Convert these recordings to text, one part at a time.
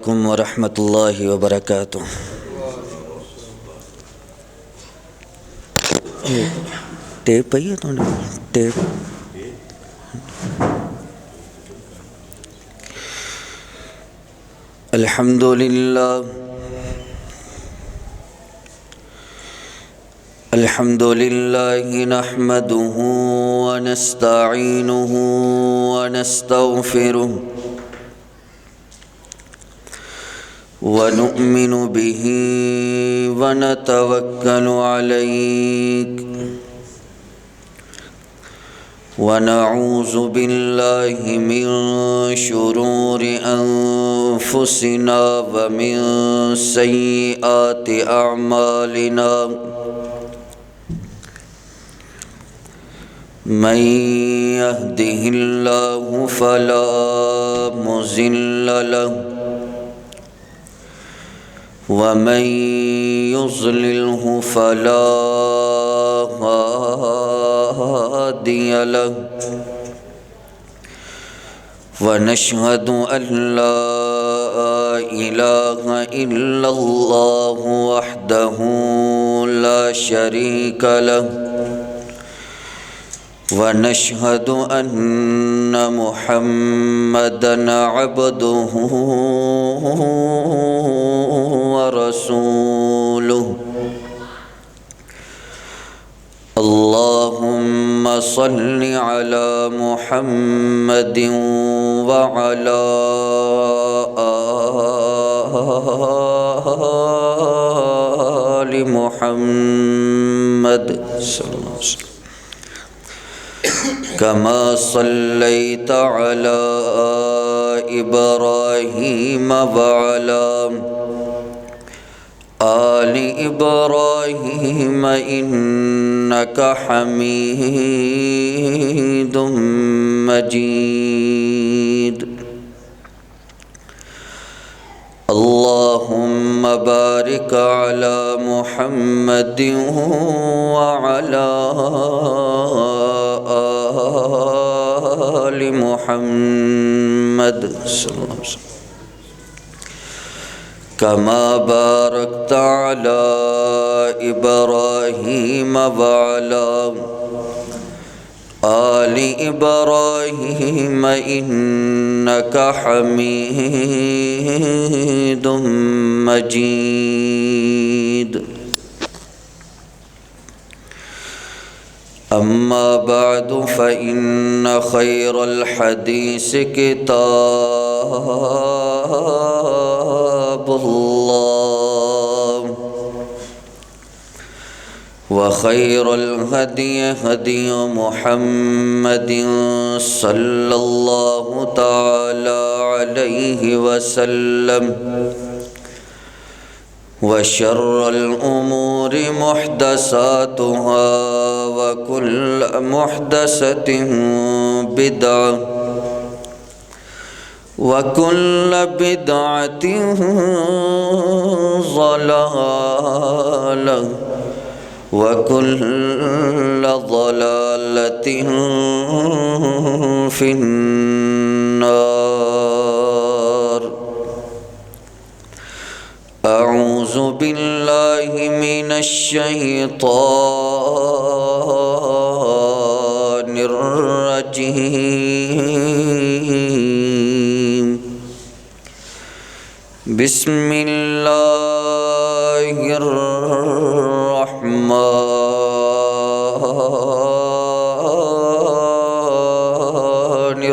علیکم ورحمۃ اللہ وبرکاتہ۔ ٹیپ پئی ہے تو ٹیپ۔ الحمد للہ نحمده ونستعینه ونستغفره ونؤمن به ونتوکل علیک ونعوذ باللہ من شرور انفسنا ومن سیئات اعمالنا من يهده الله فلا مضل له ومن يضلله فلا هادي له ونشهد أن لا إله إلا الله وحده لا شريك له ونشهد أن محمدًا عبده ورسوله اللهم صل على محمد وعلى آل محمد صلى الله عليه وسلم كما صليت على إبراهيم وعلى آل إبراهيم إنك حميد مجيد اللهم بارك على محمد وعلى آل محمد صلى الله عليه وسلم كما باركت على إبراهيم وعلى آل إبراهيم إنك حميد مجيد أما بعد فإن خير الحديث كتاب الله وخير الهدي هدي محمد صلى الله تعالى عليه وسلم وشر الأمور محدثاتها وكل محدثة بدعة وكل بدعة ضلالة وكل ضلالة في النار أعوذ بالله من الشيطان الرجيم بسم الله الرحمن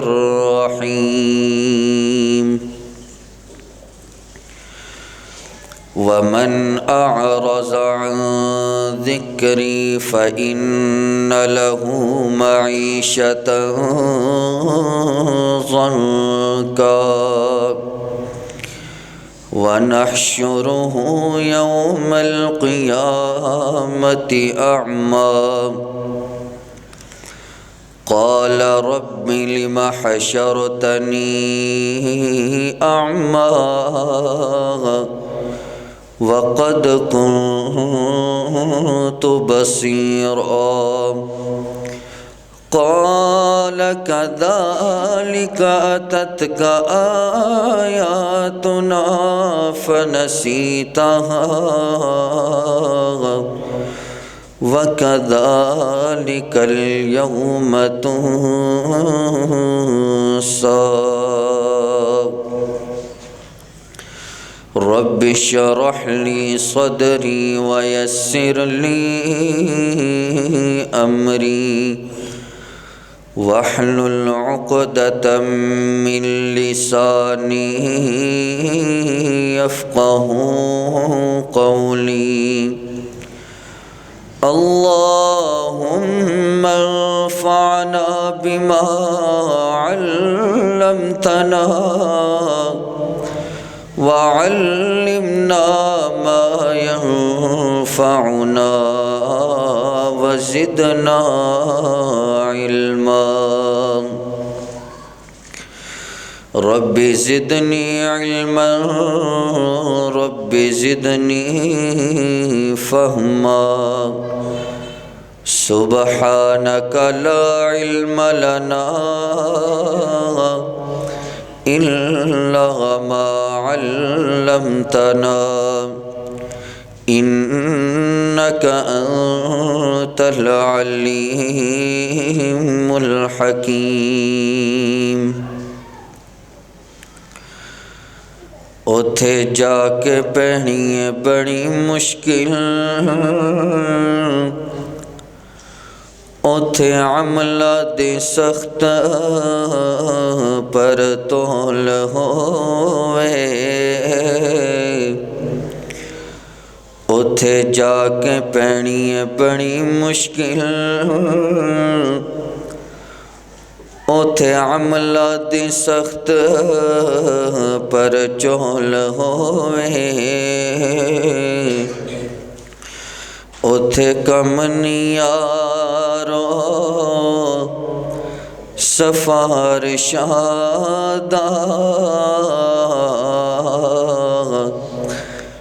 الرحيم ومن أعرض عن ذكري فإن له معيشة ضنكا ونحشره يوم القيامة أعمى قال رب لم حشرتني أعمى وقد كنت بصيرا قال كذلك أتتك آياتنا فنسيتها وكذلك اليوم تنسى رب اشرح لي صدري ويسر لي أمري واحلل عقدة من لساني يفقهوا قولي اللهم انفعنا بما علمتنا وعلمنا ما ينفعنا وزدنا علما رب زدني علما رب زدني فهما سبحانك لا علم لنا إلا ما علمتنا إنك أنت العليم الحكيم اوتھے جا کے پہنی ہے بڑی مشکل اوتھے عملہ دے سخت پر تول ہوئے اوتھے جا کے پہنی ہے بڑی مشکل اوتھے عملہ دی سخت پر چول ہوئے اوتھے کم نیارو سفارشاں دا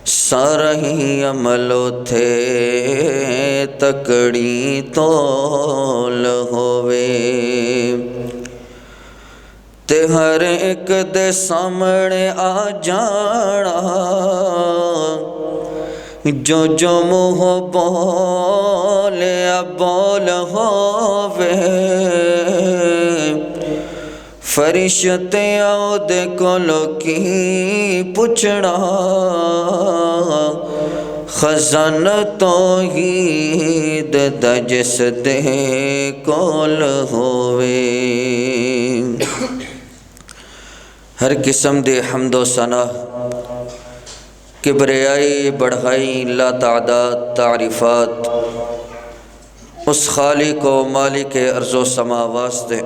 سارہی عمل اوتھے تکڑی تول ہوئے تے ہر ایک دے سامنے آ جانا جو جو منہ بولے بول ہووے فرشتے آؤ دے کولو کی پوچھنا خزانہ توحید دا جس دے کول ہووے ہر قسم دے حمد و ثنا کبریائی بڑھائی لا تعداد تعریفات اس خالق و مالک ارض و سما واسطے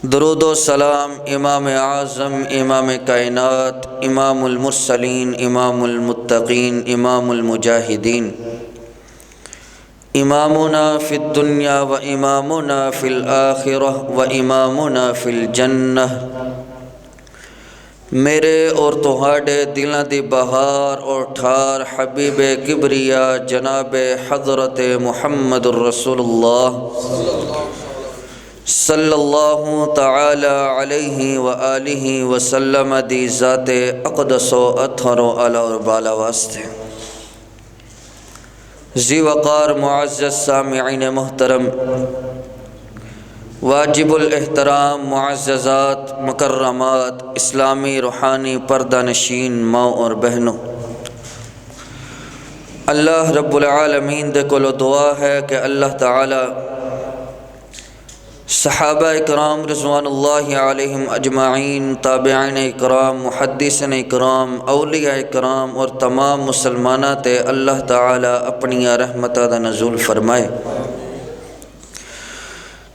درود و سلام امام اعظم امام کائنات امام المرسلین امام المتقین امام المجاہدین امامنا فی الدنیا و امامنا فی الآخرہ و امامنا فی الجنہ میرے اور تہاڈے دلاں دی بہار اور ٹھار حبیب کبریا جناب حضرت محمد الرسول اللہ صلی اللہ تعالی علیہ وآلہ وسلم دی ذات اقدس و اطہر و اعلی و بالا واسطے ذی وقار معزز سامعین محترم واجب الاحترام معززات مکرمات اسلامی روحانی پردہ نشین ماں اور بہنوں اللہ رب العالمین دے کولو دعا ہے کہ اللہ تعالی صحابہ اکرام رضوان اللہ علیہم اجمعین تابعین اکرام محدثین اکرام اولیاء اکرام اور تمام مسلمانات اللہ تعالی اپنی رحمتہ دا نزول فرمائے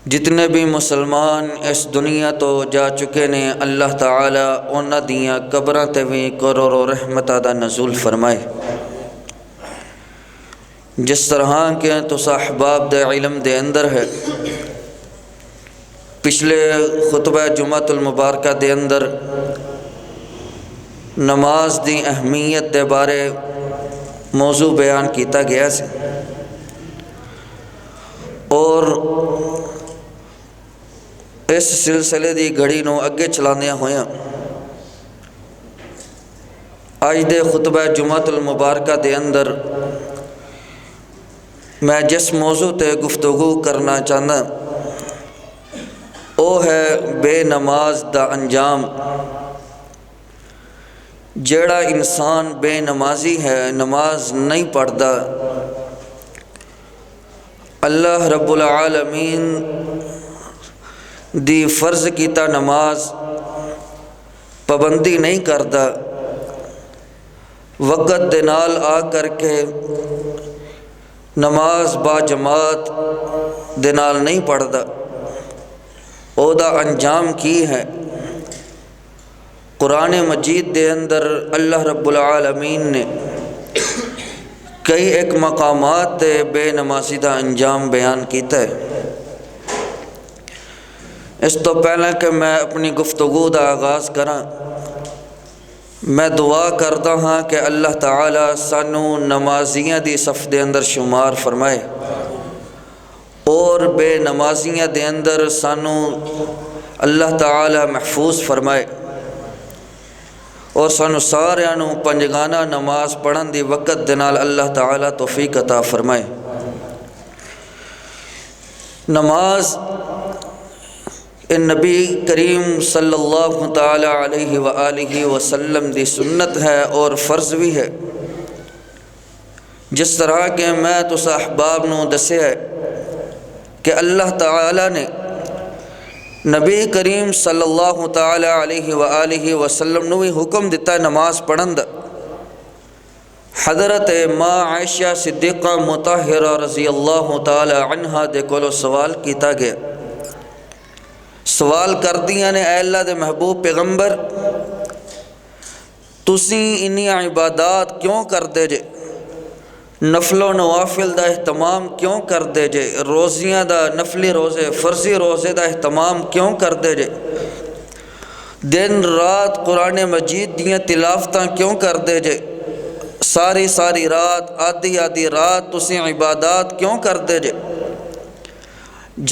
جتنے بھی مسلمان اس دنیا تو جا چکے نے اللہ تعالی انہاں دیاں قبراں تے وی کرور رحمتہ دا نزول فرمائے جس طرح کہ تو احباب دے علم دے اندر ہے پچھلے خطبہ جمعۃ المبارکہ دے اندر نماز دی اہمیت دے بارے موضوع بیان کیتا گیا سے اور اس سلسلے دی گھڑی نو اگے چلاندیاں ہویاں اج دے خطبہ جمعۃ المبارکہ دے اندر میں جس موضوع تے گفتگو کرنا چاہنا وہ ہے بے نماز دا انجام۔ جیڑا انسان بے نمازی ہے، نماز نہیں پڑھتا، اللہ رب العالمین دی فرض کیتا نماز پابندی نہیں کرتا، وقت دے نال آ کر کے نماز با جماعت دے نال نہیں پڑھتا، او دا انجام کی ہے؟ قرآن مجید دے اندر اللہ رب العالمین نے کئی ایک مقامات تے بے نمازی دا انجام بیان کیتا ہے۔ اس تو پہلے کہ میں اپنی گفتگو دا آغاز کراں، میں دعا کرتا ہاں کہ اللہ تعالی سانو نمازیاں دی صف دے اندر شمار فرمائے اور بے نمازیاں دے اندر سانو اللہ تعالی محفوظ فرمائے اور سانو ساریاں نو پنجگانہ نماز پڑھن دی وقت دے نال اللہ تعالی توفیق عطا فرمائے۔ نماز نبی کریم صلی اللہ تعالی علیہ وآلہ وسلم دی سنت ہے اور فرض بھی ہے۔ جس طرح کہ میں تس احباب نو دسے ہے کہ اللہ تعالی نے نبی کریم صلی اللہ تعالی علیہ وآلہ وسلم نو بھی حکم دیتا ہے نماز پڑھن دا۔ حضرت ماں عائشہ صدیقہ مطہرہ رضی اللہ تعالی عنہا دے کولو سوال کیتا گیا، سوال کر دیاں نے اے اللہ دے محبوب پیغمبر، تسی انہی عبادات کیوں کر دے جے؟ نفل و نوافل دا اہتمام کیوں کر دے جے؟ روزیاں دا نفلی روزے فرضی روزے دا اہتمام کیوں کر دے جے؟ دن رات قرآن مجید دیاں تلاوتاں کیوں کر دے جے؟ ساری رات آدھی رات تسی عبادات کیوں کر دے جے؟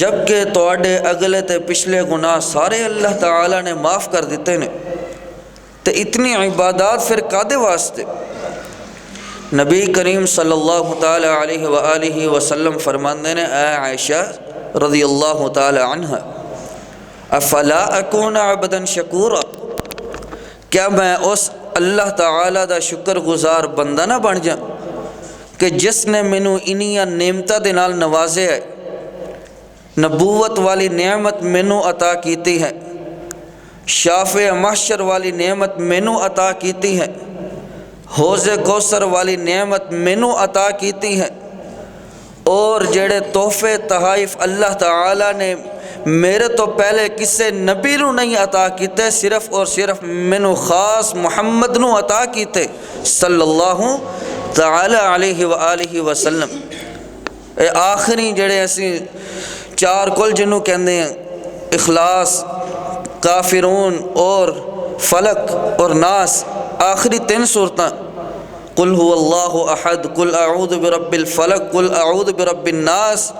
جبکہ تواڈے اگلے تے پچھلے گناہ سارے اللہ تعالی نے معاف کر دیتے نے، تے اتنی عبادات پھر کادے واسطے؟ نبی کریم صلی اللہ تعالی علیہ وآلہ وسلم فرماندے نے اے عائشہ رضی اللہ تعالی عنہ، افلا اکون عبدا شکورا، کیا میں اس اللہ تعالی دا شکر گزار بندہ نہ بن جاں کہ جس نے مینوں انہیاں نعمتاں دے نال نوازے ہے؟ نبوت والی نعمت مینوں عطا کیتی ہے، شافع محشر والی نعمت مینوں عطا کیتی ہے، حوض کوثر والی نعمت مینوں عطا کیتی ہے، اور جڑے تحفے تحائف اللہ تعالی نے میرے تو پہلے کسے نبی نو نہیں عطا کیتے، صرف اور صرف مینوں خاص محمد نو عطا کیتے صلی اللہ تعالی علیہ وآلہ وسلم۔ اے آخری جڑے اسی چار کل جنوں کہندے ہیں، اخلاص، کافرون اور فلق اور ناس، آخری 3 صورتاں، قل هو اللہ احد، قل اعوذ برب الفلق، قل اعوذ برب الناس،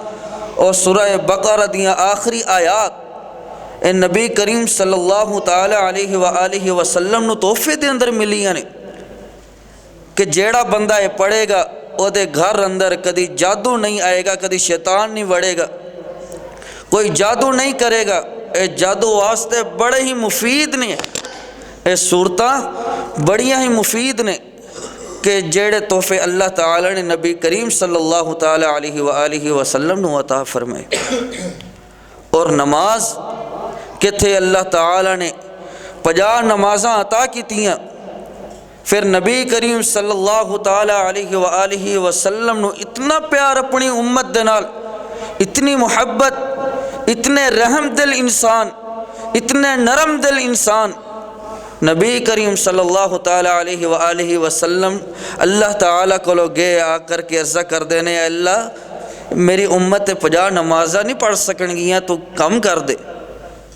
اور سورہ بقرہ دیاں آخری آیات اے نبی کریم صلی اللہ تعالی علیہ وآلہ وسلم نو تحفے دے اندر ملیاں نے کہ جیڑا بندہ یہ پڑھے گا او دے گھر اندر کدی جادو نہیں آئے گا، کدی شیطان نہیں وڑے گا، کوئی جادو نہیں کرے گا۔ اے جادو واسطے بڑے ہی مفید نے، اے صورتاں بڑیاں ہی مفید نے کہ جیڑے تحفے اللہ تعالی نے نبی کریم صلی اللہ تعالی علیہ وآلہ وسلم نو عطا فرمائے۔ اور نماز کتھے اللہ تعالی نے 50 نمازاں عطا کیتیاں، پھر نبی کریم صلی اللہ تعالی علیہ وآلہ وسلم نو اتنا پیار اپنی امت دے نال، اتنی محبت، اتنے رحم دل انسان، اتنے نرم دل انسان، نبی کریم صلی اللہ تعالی علیہ وآلہ وسلم اللہ تعالیٰ کو لوگ گئے آ کر کے عرضہ کر دینے، اللہ میری امت 50 نمازاں نہیں پڑھ سکن گیاں تو کم کر دے،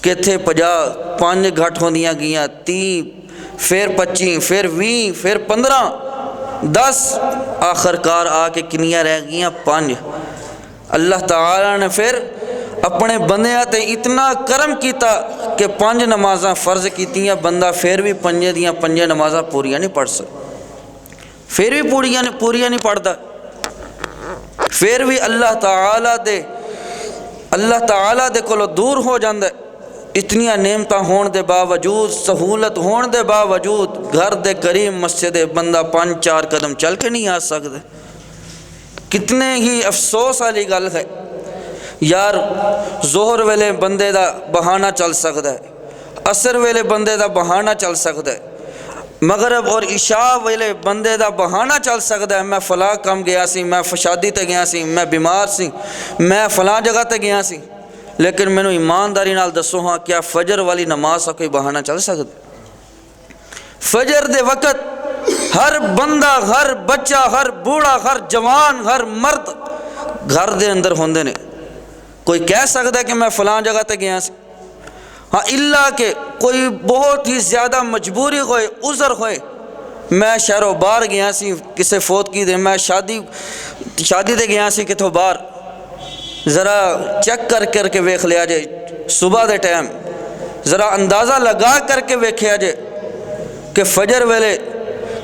کہ تھے 50 5 گھٹ ہوندیاں گیاں، 30 پھر 25 پھر 20 پھر 15 10 آخر کار آ کے کنیاں رہ گیاں 5۔ اللہ تعالیٰ نے پھر اپنے بندیاں تے اتنا کرم کیتا کہ 5 نمازاں فرض کیتیاں، بندہ پھر بھی 5 دیاں 5 نمازاں پوریاں نہیں پڑھ سکتا، پھر بھی پوریاں نہیں پڑھتا، پھر بھی اللہ تعالیٰ دے کولوں دور ہو جاندہ ہے۔ اتنیاں نعمتاں ہون دے باوجود، سہولت ہون دے باوجود گھر دے قریب مسجد بندہ 5-4 قدم چل کے نہیں آ سکتا۔ کتنے ہی افسوس والی گل ہے یار، ظہر ویلے بندے دا بہانہ چل سکتا ہے، عصر ویلے بندے دا بہانہ چل سکتا ہے، مغرب اور عشاء ویلے بندے دا بہانہ چل سکتا ہے، میں فلاں کام گیا سی، میں شادی تے گیا سی، میں بیمار سی، میں فلاں جگہ تے گیا سی، لیکن مینوں ایمانداری نال دسو ہاں کیا فجر والی نماز کا کوئی بہانہ چل سکتا؟ فجر دے وقت ہر بندہ، ہر بچہ، ہر بوڑھا، ہر جوان، ہر مرد گھر دے اندر ہوندے نے، کوئی کہہ سکتا ہے کہ میں فلاں جگہ تے گیا سی؟ ہاں اللہ کہ کوئی بہت ہی زیادہ مجبوری ہوئے، عذر ہوئے، میں شہروں باہر گیا سی کسے فوت کی دے، میں شادی تے گیا سی کتوں باہر، ذرا چیک کر کے ویکھ لیا جے صبح دے ٹائم، ذرا اندازہ لگا کر کے ویکھیا جے کہ فجر ویلے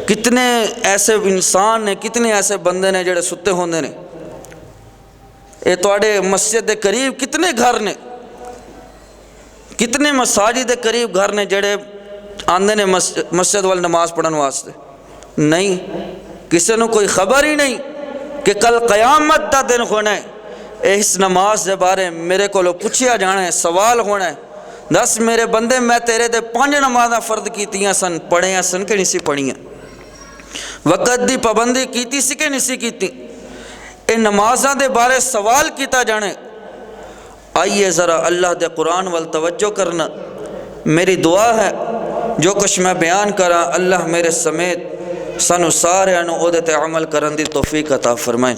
کتنے ایسے انسان نے، کتنے ایسے بندے نے جڑے ستے ہوندے نے۔ اے تواڈے مسجد دے قریب کتنے گھر نے، کتنے مساجد دے قریب گھر نے جڑے آندے نے مسجد وال نماز پڑھن واسطے؟ نہیں، کسی نو کوئی خبر ہی نہیں کہ کل قیامت دا دن ہونا ہے، اس نماز دے بارے میرے کو پوچھیا جانا ہے، سوال ہونا ہے، دس میرے بندے میں تیرے دے 5 نمازاں فرض کیتیاں سن، پڑھیاں سن کہ نہیں سی پڑھیاں، وقت دی پابندی کیتی سی کہ نہیں سی کیتی، اے نمازاں دے بارے سوال کیتا جانے۔ آئیے ذرا اللہ دے قرآن وال توجہ کرنا، میری دعا ہے جو کچھ میں بیان کراں اللہ میرے سمیت سانو سارے او دے تے عمل کرن دی توفیق عطا فرمائے۔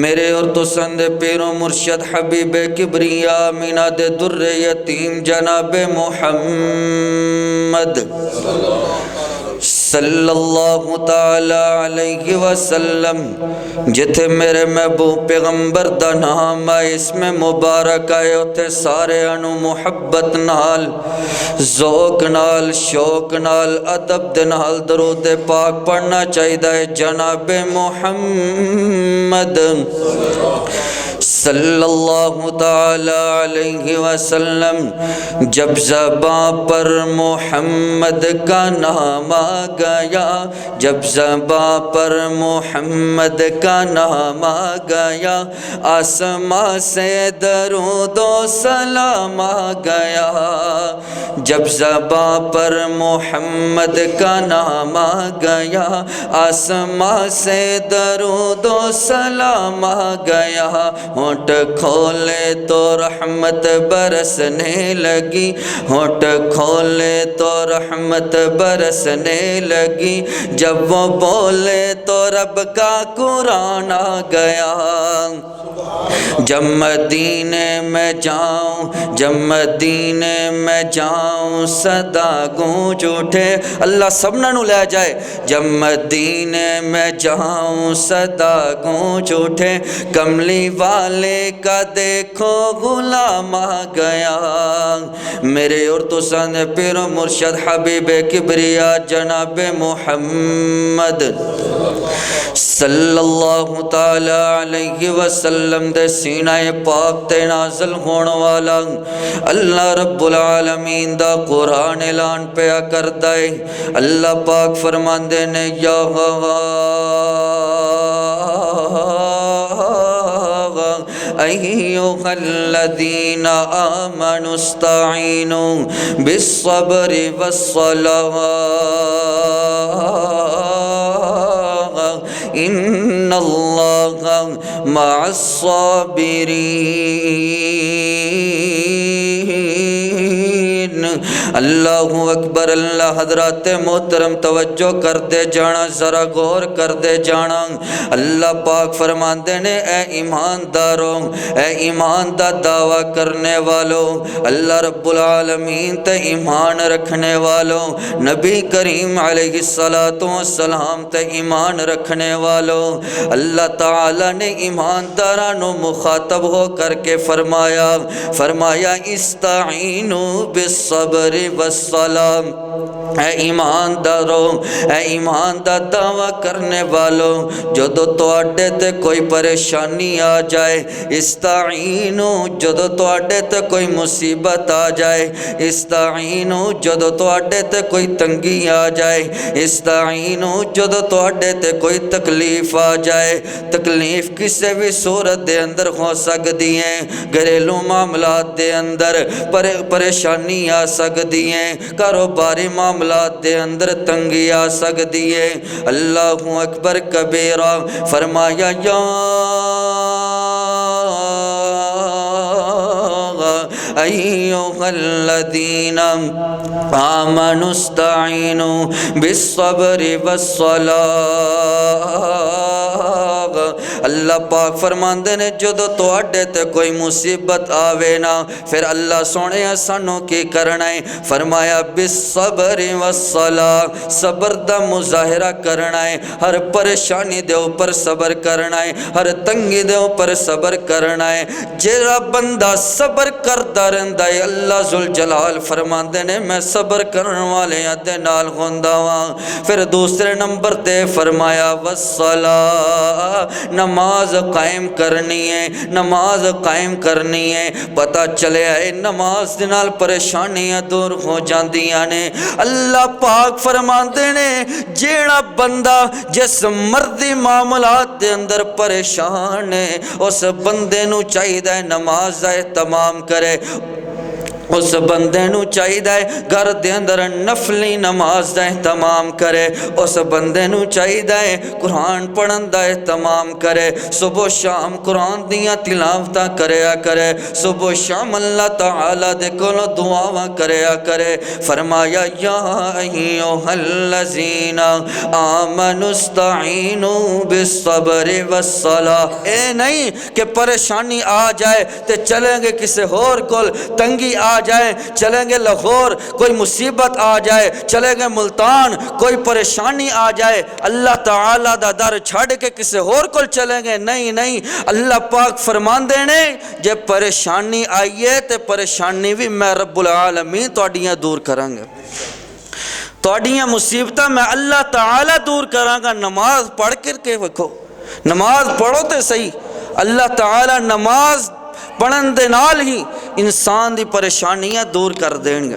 میرے اور تو سند پیرو مرشد حبیب کبریا میناد در یتیم جناب محمد صلی اللہ تعالی علیہ وسلم، جتھے میرے محبوب پیغمبر دا نام آئے، اس میں مبارک آئے، اتھے سارے انو محبت نال، ذوق نال، شوق نال، ادب دے نال درود پاک پڑھنا چاہیے جناب محمد صلی اللہ تعالی علیہ وسلم۔ جب زباں پر محمد کا نام آ گیا، جب زباں پر محمد کا نام آ گیا، آسماں سے درود و سلام آ گیا، جب زباں پر محمد کا نام آ گیا، آسماں سے درود و سلام آ گیا، ہونٹ کھولے تو رحمت برسنے لگی، ہونٹ کھولے تو رحمت برسنے لگی، جب وہ بولے تو رب کا قرآن آ گیا، جب مدینے میں جاؤں، جب مدینے میں جاؤں، صدا گونج اٹھے، اللہ سبنا نو لے جائے، جب مدینے میں جاؤں صدا گونج اٹھے، کملی والے کا دیکھو غلام آ گیا، میرے اور تو سن پیر و مرشد حبیب کبریا جناب محمد صلی اللہ تعالی علیہ وسلم دے سینہ پاک تے نازل ہون والا اللہ رب العالمین دا قرآن اعلان پیا کردا ہے۔ اللہ پاک فرماندے نے یا ایھا الذین آمنوا استعینوا بالصبر والصلاۃ ان اللہ مع الصابرین، اللہ اکبر اللہ حضرات محترم توجہ کر دے جانا ذرا غور کر دے جانا اللہ پاک فرماندے نے اے ایمانداروں اے ایمان دا دعویٰ کرنے والوں اللہ رب العالمین تے ایمان رکھنے والوں نبی کریم علیہ السلام تے ایمان رکھنے والوں اللہ تعالی نے ایماندارانو مخاطب ہو کر کے فرمایا استعینوا بالصبر والصلاة اے ایمانداروں اے ایمان دا دعویٰ کرنے والوں جدو تواڈے تے کوئی پریشانی آ جائے استعینو جدو تواڈے تے کوئی مصیبت آ جائے استعینو جدو تواڈے تے کوئی تنگی آ جائے استعینو جدو تواڈے تے کوئی تکلیف آ جائے تکلیف کسی بھی صورت دے اندر ہو سکتی ہے گھریلو معاملات دے اندر پریشانی آ سکتی ہے کاروباری معاملات دے اندر تنگی آ سکتی ہے اللہ اکبر کبیرہ فرمایا یا ایھا الذین آمنوا استعینوا بالصبر والصلاة اللہ پاک فرماندے نے جدو تواڈے تے کوئی مصیبت آوے نا پھر اللہ سونے سانو کی کرنا ہے فرمایا بالصبر والصلاة صبر دا مظاہرہ کرنا ہے ہر پریشانی دے اوپر صبر کرنا ہے ہر تنگی دے اوپر صبر کرنا ہے جیڑا بندہ صبر کردا رہندا ہے اللہ ذوالجلال فرماندے نے میں صبر کرن والے دے نال ہوندا واں پھر دوسرے نمبر تے فرمایا والصلاة نماز قائم کرنی ہے نماز قائم کرنی ہے پتہ چلے آئے نماز دے نال پریشانیاں دور ہو جاندیاں نے اللہ پاک فرماندے نے جیڑا بندہ جس مردی معاملات دے اندر پریشان ہے اس بندے نو چاہیے نماز دا اہتمام کرے اس بندے نو چاہیے گھر دے اندر نفلی نماز دا اہتمام کرے اس بندے نو چاہیے قرآن پڑھن دا اہتمام کرے صبح شام قرآن دیاں تلاوتاں کریا کرے صبح شام اللہ تعالی دے کولوں دعاواں کریا کرے فرمایا یا ایھا الذین آمنوا استعینوا بالصبر والصلاة اے نہیں کہ پریشانی آ جائے تے چلیں گے کسی اور کول تنگی آ جائے چلیں گے لاہور کوئی مصیبت آ جائے چلیں گے ملتان کوئی پریشانی آ جائے اللہ تعالیٰ دا در چھڑ کے کسی اور کول چلیں گے نہیں اللہ پاک فرماندے نے جے پریشانی آئیے تے پریشانی بھی میں رب العالمین تواڈیاں دور کراں گا تواڈیاں مصیبتاں میں اللہ تعالیٰ دور کراں گا نماز پڑھ کر کے وکھو نماز پڑھو تے صحیح اللہ تعالیٰ نماز پڑھن دے نال ہی انسان دی پریشانیاں دور کر دیں گے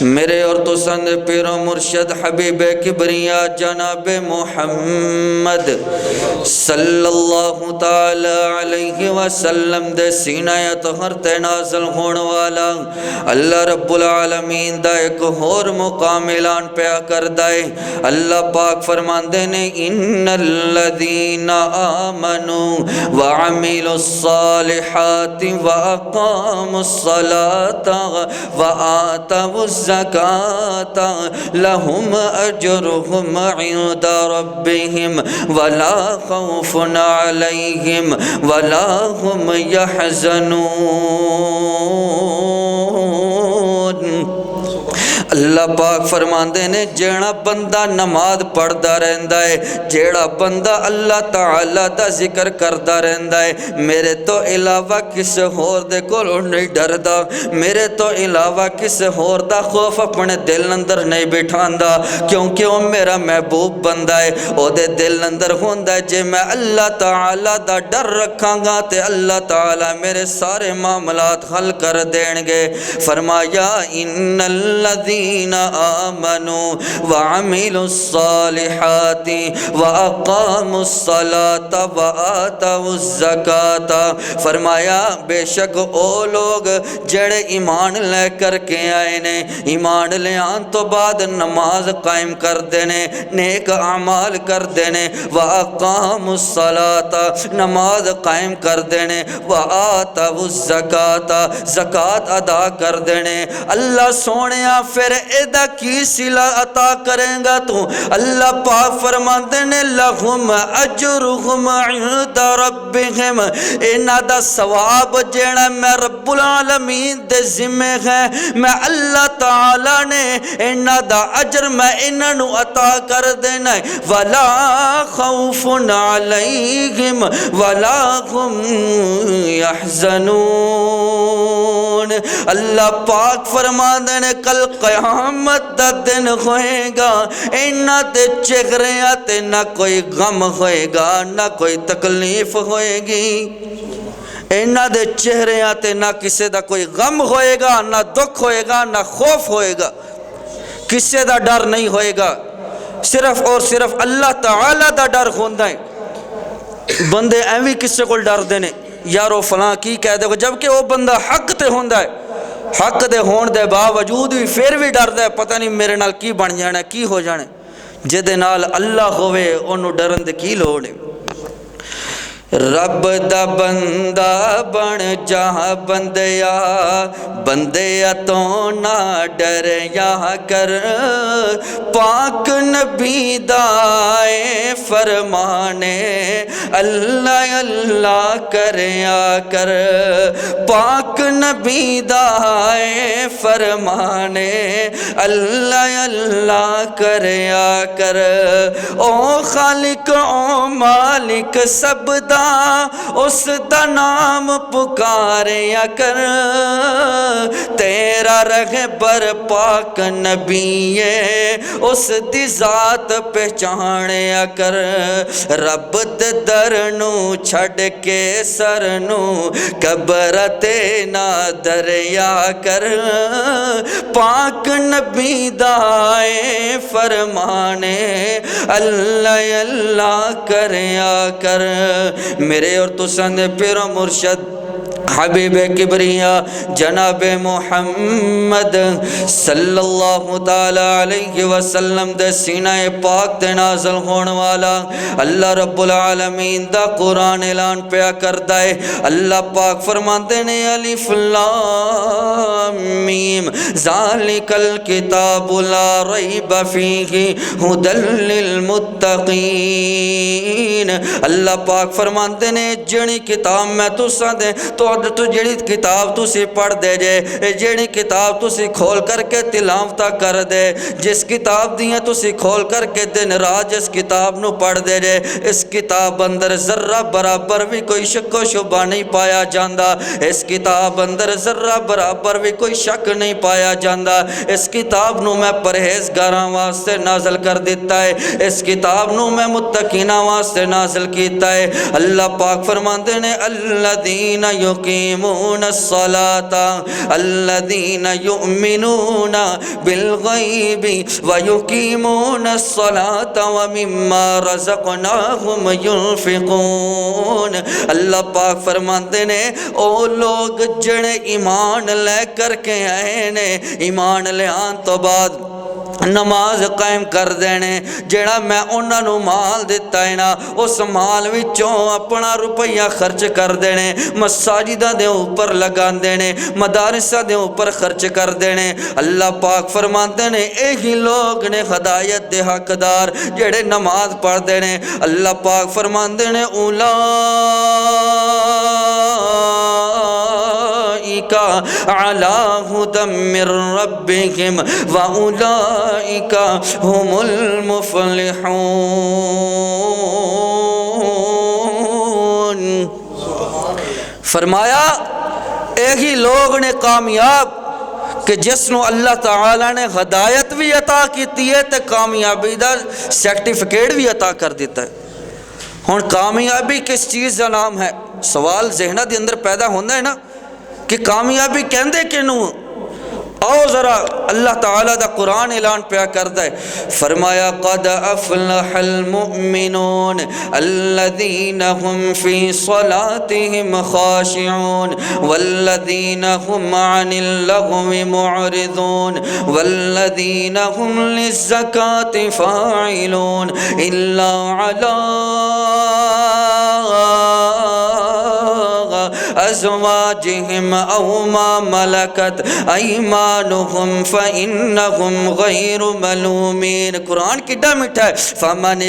میرے اور تو سند پیر و مرشد حبیب کبریا جناب محمد صلی اللہ تعالی علیہ وسلم دے سینہ طہر تے نازل ہون والا اللہ رب العالمین دا ایک اور مقام اعلان پیا کر دائے اللہ پاک فرماندے نے ان الذین آمنوا وعملوا الصالحات واقاموا الصلاة وآتوا الزکاة لهم اجرهم عند ربهم ولا خوف علیہم ولا هم يحزنون اللہ پاک فرماندے نے جیڑا بندہ نماز پڑھدا رہندا ہے جیڑا بندہ اللہ تعالیٰ دا ذکر کردا رہندا ہے میرے تو علاوہ کس اور دے کولوں نہیں ڈردا میرے تو علاوہ کس اور دا خوف اپنے دل اندر نہیں بٹھاندا کیونکہ وہ میرا محبوب بندہ ہے او دے دل اندر ہوندا ہے جے میں اللہ تعالیٰ دا ڈر رکھاں گا تے اللہ تعالیٰ میرے سارے معاملات حل کر دین گے فرمایا ان الذین الذین آمنوا وعملوا الصالحات واقاموا الصلاة وآتوا الزکاة، فرمایا بے شک او لوگ جڑے ایمان لے کر کے آئے نے، ایمان لے آن تو بعد نماز قائم کر دینے، نیک اعمال کر دینے، وَأَقَامُوا الصَّلَاةَ نماز قائم کر دینے، وَآتَوُا الزَّكَاةَ زکوٰۃ ادا کر دینے۔ اللہ سونیا پھر ایدہ کی صلہ عطا کریں گا تو؟ اللہ پاک فرماتے نے لَهُمْ أَجْرُهُمْ عِنْدَ رَبِّهِمْ، انہاں دا ثواب جیڑا میں رب العالمین دے ذمہ ہے، میں اللہ تعالی نے انہاں دا اجر میں انہاں نو عطا کر دینا ہے۔ وَلَا خَوْفٌ عَلَيْهِمْ وَلَا هُمْ يَحْزَنُونَ، اللہ پاک فرما دینے کل قیامت دا دن ہوئے گا، انہاں دے چہریاں تے نہ کوئی غم ہوئے گا نہ کوئی تکلیف ہوئے گی، انہاں دے چہریاں تے نہ کسے دا کوئی غم ہوئے گا نہ دکھ ہوئے گا نہ خوف ہوئے گا، کسے دا ڈر نہیں ہوئے گا، صرف اور صرف اللہ تعالی دا ڈر ہوندہ ہے۔ بندے ایویں کسے کو ڈر دینے یارو فلاں کی کہہ دے گا، جبکہ وہ بندہ حق تے ہوندہ ہے، حق دے ہون دے باوجود بھی پھر بھی ڈر دے، پتہ نہیں میرے نال کی بن جانا ہے کی ہو جانا ہے۔ جدے نال اللہ ہوئے انہوں ڈرن دے کی لوڑ ہے۔ رب دا بندہ بن جہاں بندیا، بندیا تو نہ ڈریا کر، پاک نبی دائے فرمانے اللہ اللہ کریا کر، پاک نبی دائے فرمانے اللہ اللہ کریا کر، او خالق او مالک سب دا اس دا نام پکاریا کر، تیرا رہبر پاک نبی ہے اس دی ذات پہچانیا کر، رب دے در نو چھڑ کے سر نو قبر تے نہ دریا کر، پاک نبی دائے فرمانے اللہ اللہ کریا کر۔ میرے اور تسند پیر و مرشد حبیب کبریا جناب محمد صلی اللہ تعالی علیہ وسلم دے سینہ پاک تے نازل ہون والا اللہ رب العالمین دا قرآن اعلان پیا کردا ہے۔ اللہ پاک فرماتے نے الف لام میم ذالک الکتاب لا ریب فیہ ھدی للمتقین، اللہ پاک فرماتے نے جڑی کتاب میں تساں دے تو جڑی کتاب تسی پڑھ دے جے، جڑی کتاب تسی کھول کر کے تلاوتہ کر دے، جس کتاب دیاں تسی کھول کر کے دن رات جس کتاب نو پڑھ دے جے، اس کتاب اندر ذرہ برابر بھی کوئی شک و شبہ نہیں پایا جاندہ، اس کتاب اندر ذرہ برابر بھی کوئی شک نہیں پایا جاندہ، اس کتاب نو میں پرہیزگاراں واسطے نازل کر دیتا ہے، اس کتاب نو میں متقیناں واسطے نازل کیتا ہے۔ اللہ پاک فرماتے ہیں الذین یقیمون الصلاۃ الذین یؤمنون بالغیب ویقیمون الصلاۃ ومما رزقناہم ینفقون، اللہ پاک فرماتے ہیں او لوگ جڑے ایمان لے کر کے آئے نے، ایمان لے آن تو بعد نماز قائم کر دینے، جڑا میں انہاں نو مال دیتا ہے نا اس مال وچوں اپنا روپیہ خرچ کر دینے، مساجدہ دے اوپر لگا دینے، مدارسہ دے اوپر خرچ کر دینے۔ اللہ پاک فرماتے ہیں یہی لوگ نے ہدایت دے حقدار جڑے نماز پڑھ دینے۔ اللہ پاک فرماتے ہیں علی ھدی من ربہم واولئک ھم المفلحون، فرمایا یہی لوگ نے کامیاب کہ جس نو اللہ تعالیٰ نے ہدایت بھی عطا کیتی ہے تے کامیابی دا سرٹیفکیٹ بھی عطا کر دیتا ہے۔ ہن کامیابی کس چیز کا نام ہے؟ سوال ذہنہ دے اندر پیدا ہوندہ ہے نا کہ کامیابی کہندے کنوں؟ آؤ ذرا اللہ تعالیٰ دا قرآن اعلان پیا کردا ہے، فرمایا قد افلح المؤمنون الذین هم فی صلاتهم خاشعون والذین هم عن اللغو معرضون والذین هم للزکاة فاعلون الا علی ازواجهم او ما ملکت ایمانهم فانهم غیر ملومین۔ قرآن کڈا میٹھا ہے، فمن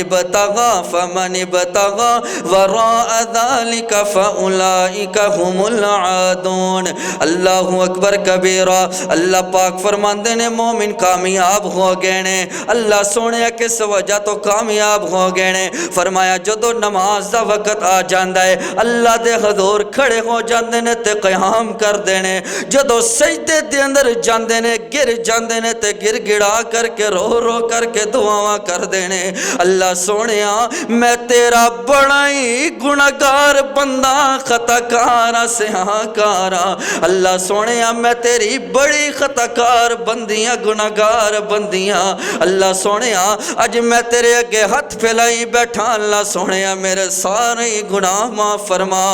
ابتغى وراء ذلك فاولئک هم العادون۔ اللہ اکبر کبیرہ۔ اللہ پاک فرماندے نے مومن کامیاب ہو گئے نے۔ اللہ سونے کس وجہ تو کامیاب ہو گئے نے؟ فرمایا جدو نماز دا وقت آ جاندا ہے اللہ دے حضور کھڑے ہو جاندے نے تے قیام کر دینے، جدو سجدے دے اندر جاندے نے گر جاندے نے تے گر گڑا کر کے رو رو کر کے دعاواں کر دینے۔ اللہ سونیا میں تیرا بڑا ہی گناہگار بندہ، خطا کارا سیاہ کارا۔ اللہ سونیا میں تیری بڑی خطا کار بندیاں، گناہگار بندیاں۔ اللہ سونیا اج میں تیرے اگے ہاتھ پھیلائی بیٹھا، اللہ سونیا میرے سارے گناہ معاف فرما۔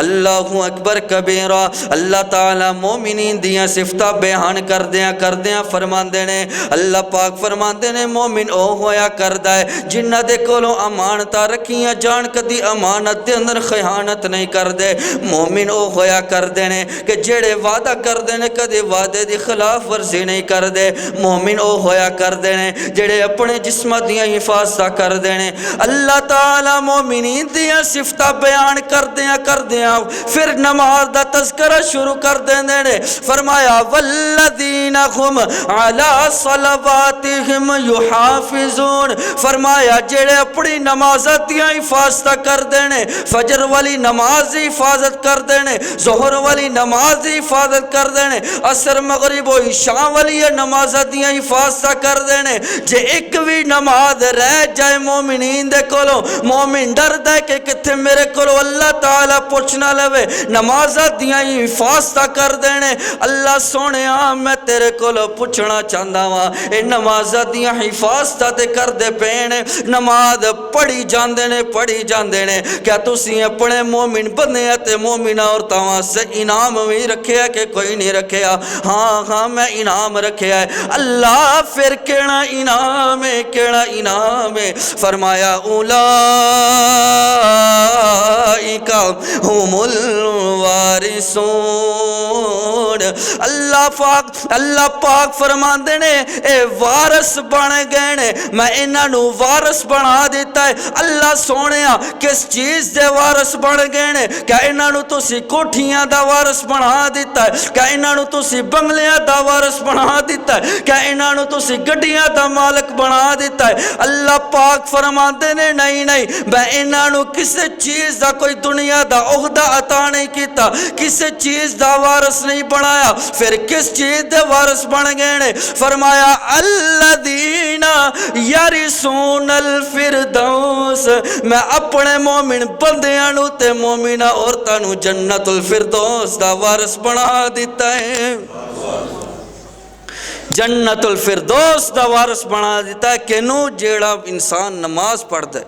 اللہ اکبر کبیرہ۔ اللہ تعالی مومنین دیاں صفتہ بیان کردیاں فرماندے نے، اللہ پاک فرماندے نے مومن او ہویا کردا ہے جنہ دے کولوں امانتاں رکھیاں جان کدی امانت دے اندر خیانت نہیں کردے۔ مومن او ہویا کردے نے کہ جڑے وعدہ کردے نے کدی وعدے دی خلاف ورزی نہیں کردے۔ مومن او ہویا کردے نے جڑے اپنے جسم دیاں حفاظتاں کردے نے۔ اللہ تعالی مومنین دیاں صفتہ بیان کردیاں پھر نماز دا تذکرہ شروع کر دیندے نے۔ فرمایا والذین هم علی صلواتہم یحافظون۔ فرمایا جڑے اپنی نمازاں دیاں حفاظت کر دینے، فجر والی نماز دی حفاظت کر دینے، ظہر والی نماز دی حفاظت کر دینے، عصر مغرب و عشاء والی نمازاں دیاں حفاظت کر دینے۔ جے ایک بھی نماز رہ جائے مومنین دے کولوں، مومن ڈردا ہے کہ کتھے میرے کولوں اللہ تعالی پوچھ نہ لوے، نمازاں دیاں حفاظت کر دینے۔ اللہ سونیا میں تیرے کولوں پوچھنا چاہندا وا اے نمازاں دیاں حفاظت تے کر دے پینے، نماز پڑھی جاندے نے، کیا تسی اپنے مومن بندے تے مومنہ عورتاں واسطے انعام بھی رکھیا کہ کوئی نہیں رکھیا؟ ہاں میں انعام رکھیا ہے۔ اللہ پھر کیڑا انعام ہے؟ فرمایا اولئک هم الوارثون۔ اللہ پاک فرماندے نے اے وارث بن گئے نے، میں انہاں نو وارث بنا دیتا ہے۔ اللہ سونیا کس چیز دے وارث بن گئے نے؟ کیا انہاں نو تسی کوٹھیاں دا وارث بنا دیتا ہے؟ کیا انہاں نو تسی بنگلیاں دا وارث بنا دیتا ہے؟ کیا انہاں نو تسی گڈیاں دا مالک بنا دیتا ہے؟ اللہ پاک فرماندے نے نہیں، میں انہاں نو کسے چیز دا کوئی دنیا دا عہدہ عطا نہیں کیتا، کسے چیز دا وارث نہیں بنایا۔ پھر کس چیز دے وارث بن گئے نے؟ فرمایا الذین یرثون الفردوس، میں اپنے مومن بندیاں نو تے مومنہ عورتاں نو جنت الفردوس دا وارث بنا دیتا ہے۔ جنت الفردوس دا وارث بنا دیتا ہے۔ کینوں؟ جیڑا انسان نماز پڑھتا ہے،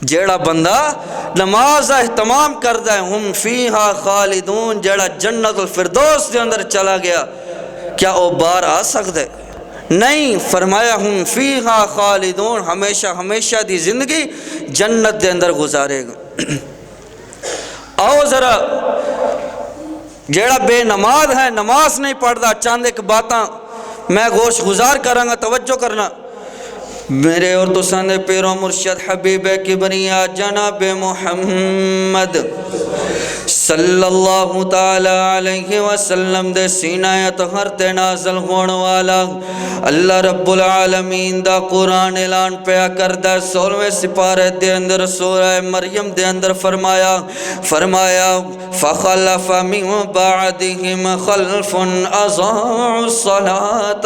جیڑا بندہ نماز اہتمام کرتا ہے، ہم فیہا خالدون، جیڑا جنت الفردوس دے اندر چلا گیا کیا وہ باہر آ سکتے؟ نہیں۔ فرمایا ہم فیہا خالدون، ہمیشہ دی زندگی جنت دے اندر گزارے گا۔ آؤ ذرا جیڑا بے نماز ہے، نماز نہیں پڑھتا، چاند ایک باتاں میں گوش گزار کروں گا، توجہ کرنا۔ میرے اور تساں دے پیرو مرشد حبیب کبریا جناب محمد صلی اللہ تعالی علیہ وسلم دے سینہ اطہر تے نازل ہون والا اللہ رب العالمین دا قرآن اعلان پیا کردہ 16ویں سپارے دے اندر سورہ مریم دے اندر فرمایا فخلف من بعدهم خلف اضاعوا الصلاة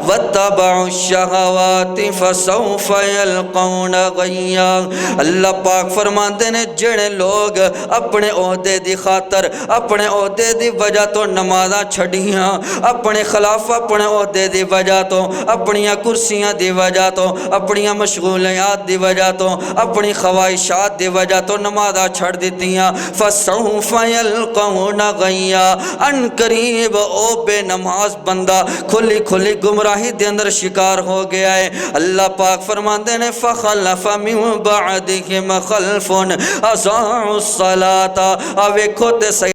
واتبعوا الشہوات فسوف يلقون غیا۔ اللہ پاک فرماندے نے جڑے لوگ اپنے عہدے دی خاطر اپنے عہدے دی وجہ تو نمازاں چھڑیاں، اپنے خلاف اپنے عہدے دی وجہ تو، اپنیاں کرسیاں دی وجہ تو، اپنیاں مشغولیات دی وجہ تو، اپنی خواہشات دی وجہ تو نمازاں چھڑ دیتیاں۔ فَسَوْفَ يَلْقَوْنَ غَيًّا، ان قریب او بے نماز بندہ کھلی کھلی گمراہی دے اندر شکار ہو گیا ہے۔ اللہ پاک فرماندے نے فَخَلَفَ مِن بَعْدِهِمْ خَلْفٌ أَضَاعُوا الصَّلَاةَ، ویکھو تے صحیح